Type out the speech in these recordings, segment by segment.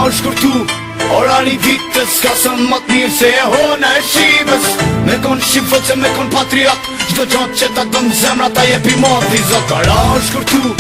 është kurtu ora një ditës ka sën më t'mirë se e hona e shqives. Me kon shqipët se me kon patriot, gjdo gjatë që ta dëm zemra ta jepi moti zot. Ora është kurtu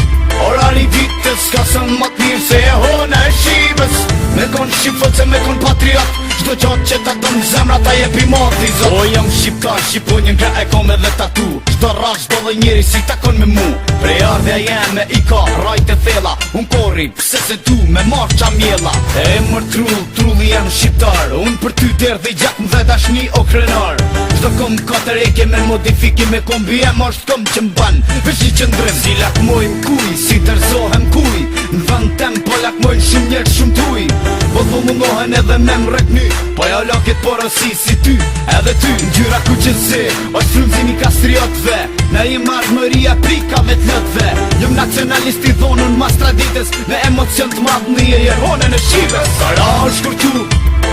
ora një ditës ka sën më t'mirë se e hona e shqives. Me kon shqipët se me kon patriot, gjdo gjatë që ta dëm zemra ta jepi moti zot. O jam shqiptar, shqiponjën nga e kom edhe tatu. Gjdo rash do dhe njeri si takon me mu. Prej ardhja jeme i ka rajt e thella. Unë kori, pse se du me marrë qa mjella. E mër trulli jam shqiptar. Unë për ty der dhe gjak më dhe dashni o krenar. Gjdo kom katër eke me modifiki me kombi e ma është kom që m'ban veç një qëndrim. Si lakmojnë kuj, si tërzohem kuj. Në vend tem po lakmojnë shumë njerë shumë tuj. Po të mundohen edhe me mrekny. Po ja lakit porosi si ty, edhe ty. Ngjyra ku që zi, është frumzimi kastriotve. Ne i marmëria prikave t'lëtve. Jëm nacionalist i dhonën mas traditës. Me emocion të madhë një e jerhone në shives. Ora është kurtu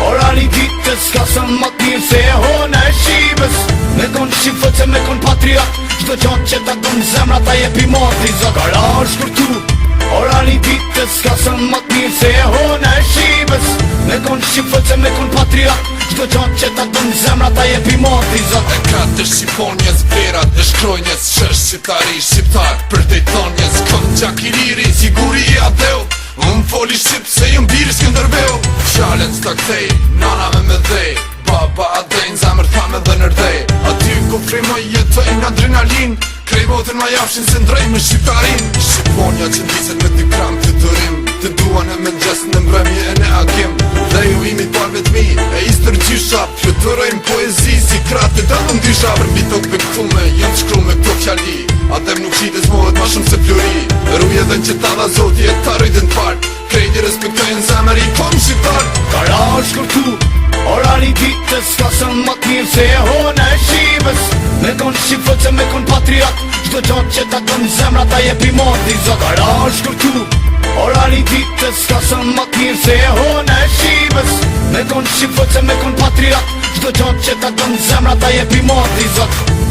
ora një ditës ka sën më t'mirë se e hona e shqives. Me kon shqipët se me kon patriot, gjdo gjatë që ta dëm zemra ta jepi moti zot. Ora është kurtu ora një ditës ka sën më t'mirë se e hona e shqives. Me kon shqipët se me kon patriot, gjdo gjatë që ta dëm zemra ta jepi moti zot. E kratë të shqiponjes verat, e shkrojnjes qësh shqiptari shqiptar. Për të i thonjes këm gjak i liri, siguri i adeu. Unë foli shqip se jëm biri Skënderbeu. Fjallet s'ta kthej, nana me dhej. Baba adejn, zamër tha me dhe nërdej. Aty ku frimoj jetojnë adrenalin. Krej botën ma jafshin se ndrej me shqiptarin. Shqiponja që ndiset me t'i kram të dërim. Të duan e me gjesë në mbrëmje e në agim. Dhe ju imi parve t'mi e istër gjysha. Fluturojnë poezi si kratë të dëllën dysha. Për mbi tok bektume, jëm shkru me këto fjali. Adem nuk shites mohet ma shumë se fluri. Ruje dhe që ta dha zoti e ta rujtën t'part. Krejti respektojnë zemër i kom shqiptar. Ora është kurtu ora një ditës ka sën më t'mirë se e hona e shqives. Me kon shqipët se me kon patriot, gjdo gjatë që ta dëm zemra ta jepi moti zot. Ora është kurtu ora një ditës ka sën më t'mirë se e hona e shqives. Me kon shqipët se me kon patriot, gjdo gjatë që ta dëm zemra ta jepi moti zot.